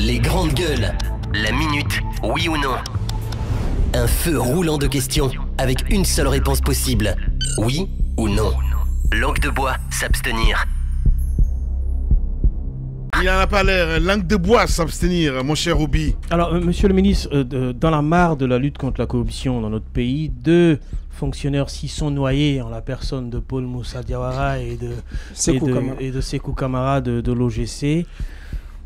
Les grandes gueules. La minute, oui ou non. Un feu roulant de questions avec une seule réponse possible. Oui ou non. Langue de bois, s'abstenir. Il n'en a pas l'air. Langue de bois, s'abstenir, mon cher Ruby. Alors, monsieur le ministre, dans la mare de la lutte contre la corruption dans notre pays, 2 fonctionnaires s'y sont noyés en la personne de Paul Moussa Diawara et de Sékou Camara de l'OGC.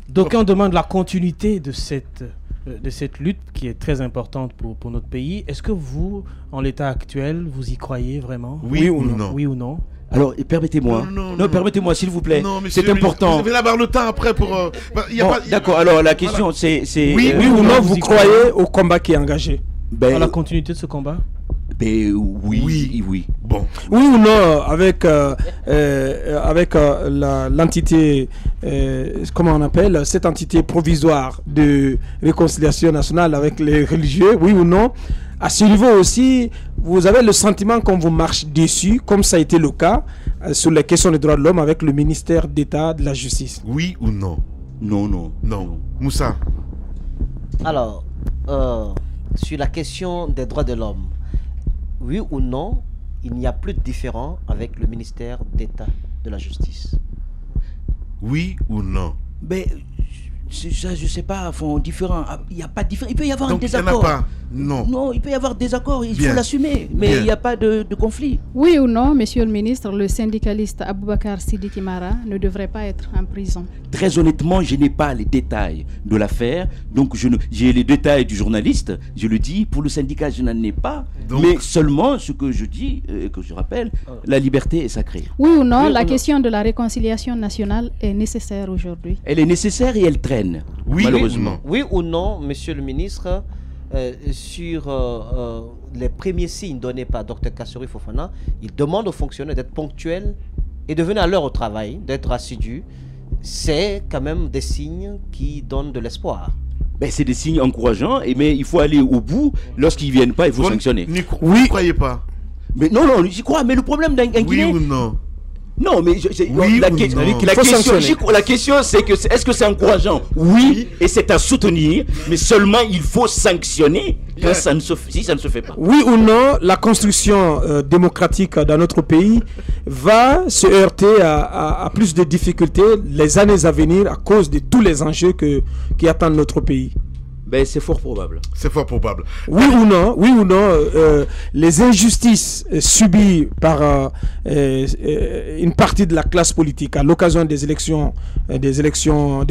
D'aucuns demandent la continuité de cette lutte qui est très importante pour notre pays. Est-ce que vous, en l'état actuel, vous y croyez vraiment? Oui ou non? Oui ou non? Alors, permettez-moi. Non, permettez-moi, s'il vous plaît. C'est important. Vous devez avoir le temps après pour... D'accord, alors la question, c'est... Oui ou non, vous croyez au combat qui est engagé? À la continuité de ce combat? Oui. Bon. Oui ou non, avec l'entité, comment on appelle, cette entité provisoire de réconciliation nationale avec les religieux, oui ou non? À ce niveau aussi, vous avez le sentiment qu'on vous marche dessus, comme ça a été le cas sur les questions des droits de l'homme avec le ministère d'État de la Justice. Oui ou non? Non. Moussa? Alors, sur la question des droits de l'homme, oui ou non, il n'y a plus de différent avec le ministère d'État de la Justice? Oui ou non? Mais ça, je sais pas, différent. Il n'y a pas de différent. Il peut y avoir un désaccord. Il n'y en a pas. Non, il peut y avoir des accords, il faut l'assumer, mais il n'y a pas de conflit. Oui ou non, monsieur le ministre, le syndicaliste Aboubakar Sidiki Mara ne devrait pas être en prison? Très honnêtement, je n'ai pas les détails de l'affaire, donc j'ai les détails du journaliste, je le dis, pour le syndicat je n'en ai pas, mais seulement ce que je dis, que je rappelle, la liberté est sacrée. Oui ou non, la question de la réconciliation nationale est nécessaire aujourd'hui? Elle est nécessaire et elle traîne, malheureusement. Oui ou non, monsieur le ministre, sur les premiers signes donnés par Dr Kassory Fofana, il demande aux fonctionnaires d'être ponctuels et de venir à l'heure au travail, d'être assidus. C'est quand même des signes qui donnent de l'espoir. C'est des signes encourageants, mais il faut aller au bout. Lorsqu'ils ne viennent pas, il faut sanctionner. Vous ne croyez pas? Mais non, j'y crois, mais le problème d'un Guinéen... Oui ou non? Non, mais la question c'est que est-ce que c'est encourageant? Oui, et c'est à soutenir, mais seulement il faut sanctionner si ça ne se fait pas. Oui ou non, la construction démocratique dans notre pays va se heurter à plus de difficultés les années à venir à cause de tous les enjeux qui attendent notre pays? C'est fort probable. Oui ou non, les injustices subies par une partie de la classe politique à l'occasion des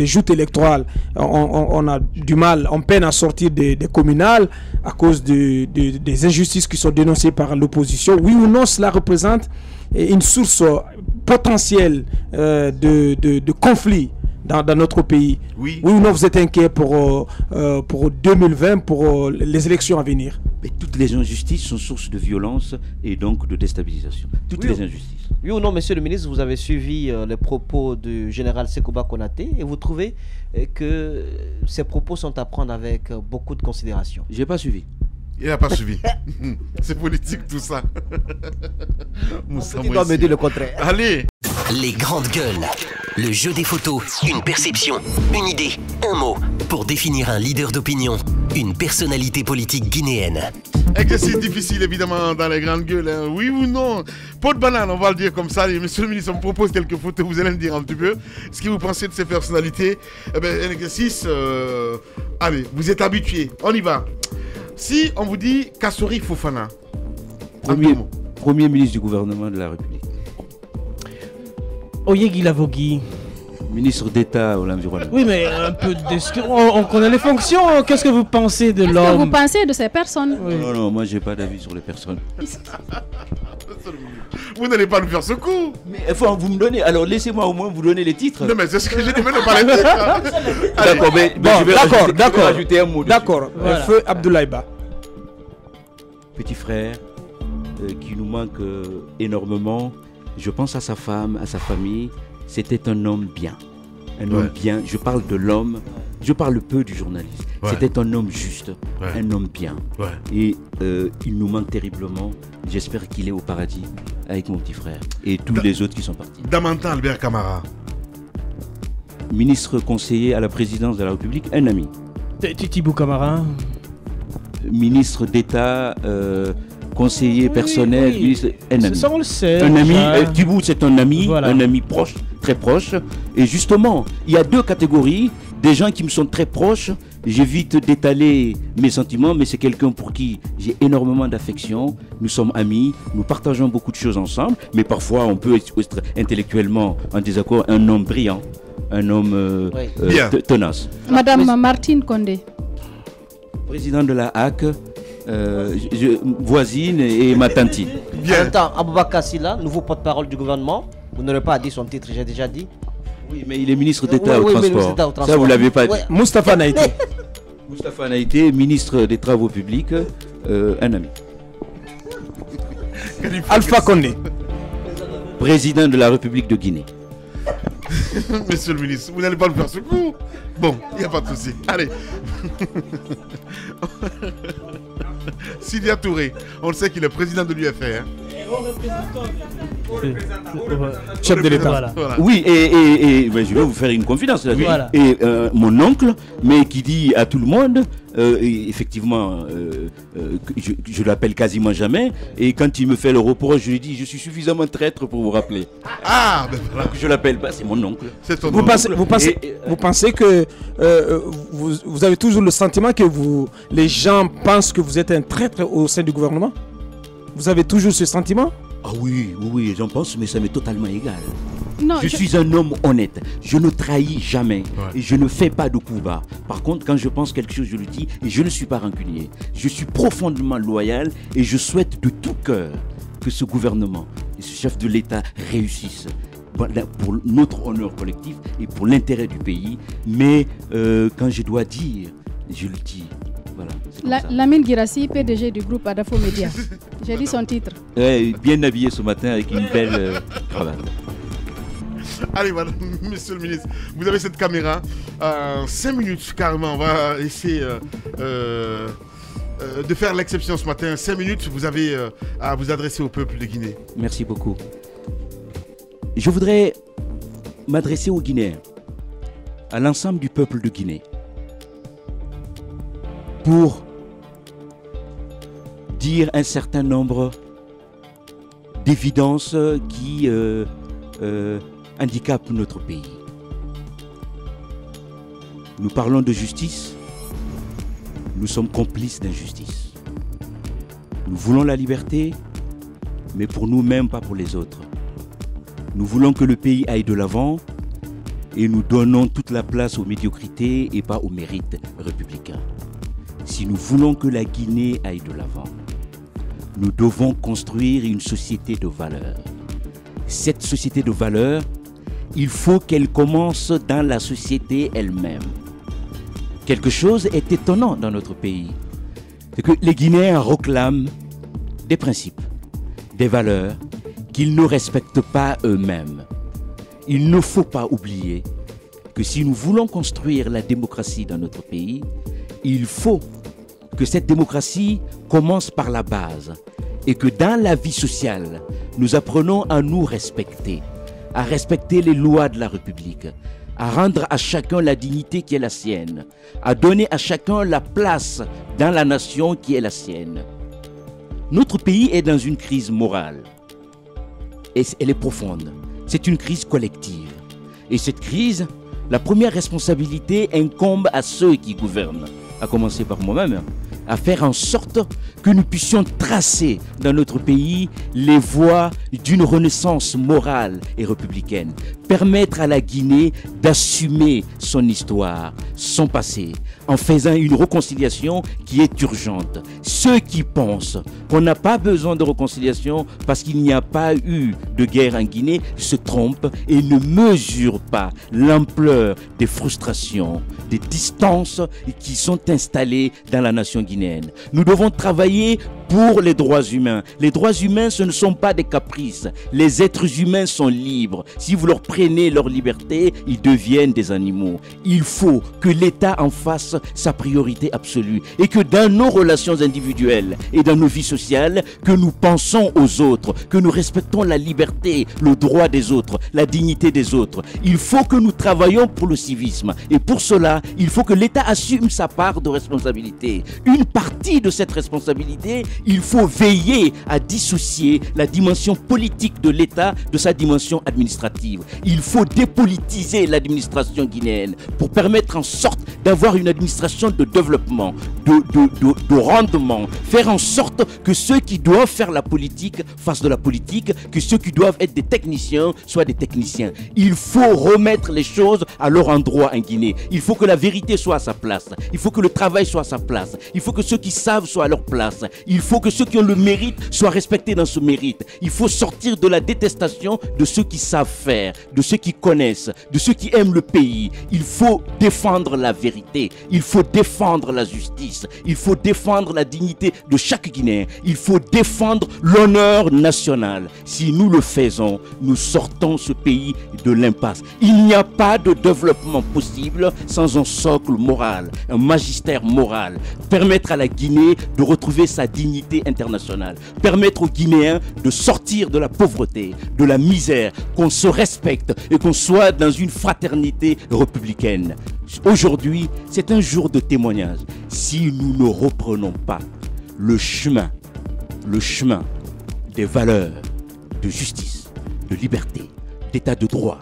joutes électorales, on a du mal, on peine à sortir des communales à cause des injustices qui sont dénoncées par l'opposition. Oui ou non, cela représente une source potentielle de conflits dans notre pays. Oui ou non, vous êtes inquiet pour 2020, pour les élections à venir? Mais toutes les injustices sont source de violence et donc de déstabilisation. Toutes les injustices. Oui ou non, monsieur le ministre, vous avez suivi les propos du général Sekouba Konaté et vous trouvez que ces propos sont à prendre avec beaucoup de considération? J'ai pas suivi. Il n'a pas suivi. C'est politique tout ça. Il doit me dire le contraire. Allez. Les grandes gueules. Le jeu des photos, une perception, une idée, un mot pour définir un leader d'opinion, une personnalité politique guinéenne. Exercice difficile évidemment dans les grandes gueules. Hein. Oui ou non? Pot de banane, on va le dire comme ça. Monsieur le ministre, on me propose quelques photos. Vous allez me dire un petit peu ce que vous pensez de ces personnalités. Un exercice. Allez, vous êtes habitués. On y va. Si on vous dit Kassory Fofana, premier ministre du gouvernement de la République. Oyegui Lavogui, ministre d'État à l'environnement. Oui, mais un peu de... On connaît les fonctions. Qu'est-ce que vous pensez de l'homme? Qu'est-ce que vous pensez de ces personnes? Non, moi j'ai pas d'avis sur les personnes. Vous n'allez pas nous faire ce coup. Mais vous me donnez. Alors laissez-moi au moins vous donner les titres. Non, mais c'est ce que j'ai dit, mais ne pas les titres. D'accord, je vais rajouter un mot. D'accord. Feu Abdoulaye Ba. Petit frère qui nous manque énormément. Je pense à sa femme, à sa famille. C'était un homme bien. Un homme bien. Je parle de l'homme. Je parle peu du journaliste. C'était un homme juste. Un homme bien. Et il nous manque terriblement. J'espère qu'il est au paradis avec mon petit frère et tous les autres qui sont partis. Damanta Albert Camara. Ministre conseiller à la présidence de la République, un ami. Titibou Camara. Ministre d'État, conseiller personnel, ministre, un ami. Ça, on le sait. Un ami, Tibou, c'est un ami, voilà. Un ami proche, très proche. Et justement, il y a deux catégories, des gens qui me sont très proches. J'évite d'étaler mes sentiments, mais c'est quelqu'un pour qui j'ai énormément d'affection. Nous sommes amis, nous partageons beaucoup de choses ensemble, mais parfois on peut être intellectuellement en désaccord. Un homme brillant, un homme tenace. Madame Martine Condé. Président de la HAC, voisine et ma tantine. Bien. Attends, Aboubakar Silla, nouveau porte-parole du gouvernement. Vous n'aurez pas à dire son titre, j'ai déjà dit. Oui, mais il est ministre d'État au transport. Ça, vous ne l'avez pas dit. Moustapha Naïté. Moustapha Naïté, ministre des Travaux publics, un ami. Alpha Condé. Président de la République de Guinée. Monsieur le ministre, vous n'allez pas le faire ce coup. Bon, il n'y a pas de souci. Allez. Sidia Touré, on le sait qu'il est président de l'UFR. Chef de l'État. Voilà. Oui, et je vais vous faire une confidence. Voilà. Et mon oncle, mais qui dit à tout le monde, effectivement, je l'appelle quasiment jamais, et quand il me fait le reproche, je lui dis, je suis suffisamment traître pour vous rappeler. Ah, ben voilà. Donc je l'appelle pas, c'est mon oncle. C'est ton oncle. Vous pensez que vous avez toujours le sentiment que les gens pensent que vous êtes un traître au sein du gouvernement? Vous avez toujours ce sentiment? Ah oui, j'en pense, mais ça m'est totalement égal. Non, je suis un homme honnête, je ne trahis jamais et je ne fais pas de coups bas. Par contre, quand je pense quelque chose, je le dis et je ne suis pas rancunier. Je suis profondément loyal et je souhaite de tout cœur que ce gouvernement et ce chef de l'État réussissent pour notre honneur collectif et pour l'intérêt du pays. Mais quand je dois dire, je le dis. Voilà, Lamine Guirassi, PDG du groupe Adafo Média. J'ai dit son titre. Bien habillé ce matin avec une belle cravate. Allez, voilà, monsieur le ministre, vous avez cette caméra. 5 minutes carrément, on va essayer de faire l'exception ce matin. 5 minutes, vous avez à vous adresser au peuple de Guinée. Merci beaucoup. Je voudrais m'adresser aux Guinéens, à l'ensemble du peuple de Guinée, pour dire un certain nombre d'évidences qui handicapent notre pays. Nous parlons de justice, nous sommes complices d'injustice. Nous voulons la liberté, mais pour nous-mêmes, pas pour les autres. Nous voulons que le pays aille de l'avant et nous donnons toute la place aux médiocrités et pas aux mérites républicains. Si nous voulons que la Guinée aille de l'avant, nous devons construire une société de valeurs. Cette société de valeurs, il faut qu'elle commence dans la société elle-même. Quelque chose est étonnant dans notre pays, c'est que les Guinéens réclament des principes, des valeurs qu'ils ne respectent pas eux-mêmes. Il ne faut pas oublier que si nous voulons construire la démocratie dans notre pays, il faut que cette démocratie commence par la base et que dans la vie sociale, nous apprenons à nous respecter, à respecter les lois de la République, à rendre à chacun la dignité qui est la sienne, à donner à chacun la place dans la nation qui est la sienne. Notre pays est dans une crise morale et elle est profonde. C'est une crise collective. Et cette crise, la première responsabilité incombe à ceux qui gouvernent, à commencer par moi-même, à faire en sorte que nous puissions tracer dans notre pays les voies d'une renaissance morale et républicaine. Permettre à la Guinée d'assumer son histoire, son passé, en faisant une réconciliation qui est urgente. Ceux qui pensent qu'on n'a pas besoin de réconciliation parce qu'il n'y a pas eu de guerre en Guinée se trompent et ne mesurent pas l'ampleur des frustrations, des distances qui sont installées dans la nation guinéenne. Nous devons travailler pour les droits humains. Les droits humains, ce ne sont pas des caprices. Les êtres humains sont libres. Si vous leur prenez leur liberté, ils deviennent des animaux. Il faut que l'État en fasse sa priorité absolue et que dans nos relations individuelles et dans nos vies sociales, que nous pensons aux autres, que nous respectons la liberté, le droit des autres, la dignité des autres. Il faut que nous travaillions pour le civisme et pour cela, il faut que l'État assume sa part de responsabilité. Une partie de cette responsabilité, il faut veiller à dissocier la dimension politique de l'État de sa dimension administrative. Il faut dépolitiser l'administration guinéenne pour permettre en sorte d'avoir une administration de développement, de rendement, faire en sorte que ceux qui doivent faire la politique fassent de la politique, que ceux qui doivent être des techniciens soient des techniciens. Il faut remettre les choses à leur endroit en Guinée. Il faut que la vérité soit à sa place. Il faut que le travail soit à sa place. Il faut que ceux qui savent soient à leur place. Il faut que ceux qui ont le mérite soient respectés dans ce mérite. Il faut sortir de la détestation de ceux qui savent faire, de ceux qui connaissent, de ceux qui aiment le pays. Il faut défendre la vérité. Il faut défendre la justice. Il faut défendre la dignité de chaque Guinéen. Il faut défendre l'honneur national. Si nous le faisons, nous sortons ce pays de l'impasse. Il n'y a pas de développement possible sans un socle moral, un magistère moral. Permettre à la Guinée de retrouver sa dignité internationale. Permettre aux Guinéens de sortir de la pauvreté, de la misère, qu'on se respecte et qu'on soit dans une fraternité républicaine. Aujourd'hui, c'est un jour de témoignage. Si nous ne reprenons pas le chemin des valeurs de justice, de liberté, d'état de droit,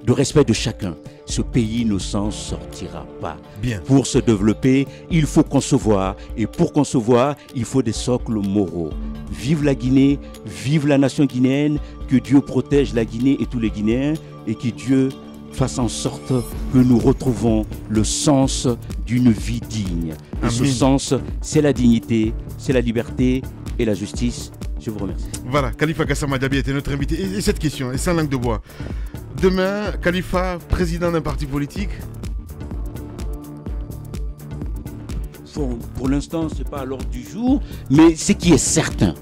de respect de chacun, ce pays ne s'en sortira pas. Bien. Pour se développer, il faut concevoir. Et pour concevoir, il faut des socles moraux. Vive la Guinée, vive la nation guinéenne, que Dieu protège la Guinée et tous les Guinéens, et que Dieu fasse en sorte que nous retrouvons le sens d'une vie digne. Et ce sens, c'est la dignité, c'est la liberté et la justice. Je vous remercie. Voilà, Khalifa Gassama Diaby était notre invité. Et cette question, et sans langue de bois. Demain, Khalifa, président d'un parti politique? Pour l'instant, ce n'est pas à l'ordre du jour, mais ce qui est certain,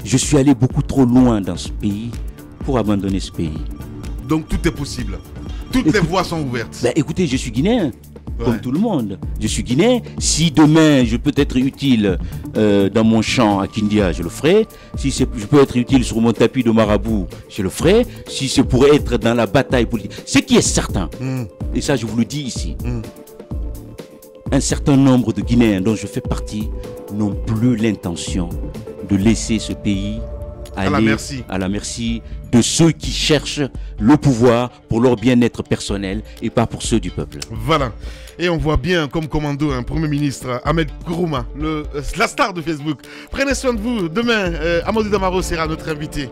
je suis allé beaucoup trop loin dans ce pays pour abandonner ce pays. Donc tout est possible. Toutes les voies sont ouvertes. Ben, écoutez, je suis guinéen. Comme tout le monde. Je suis guinéen. Si demain je peux être utile dans mon champ à Kindia, je le ferai. Si je peux être utile sur mon tapis de marabout, je le ferai. Si je pourrais être dans la bataille politique. Ce qui est certain, et ça je vous le dis ici, un certain nombre de Guinéens dont je fais partie n'ont plus l'intention de laisser ce pays aller à la merci de ceux qui cherchent le pouvoir pour leur bien-être personnel et pas pour ceux du peuple. Voilà. Et on voit bien comme commando un Premier ministre, Ahmed Kourouma, la star de Facebook. Prenez soin de vous. Demain, Amadou Damaro sera notre invité.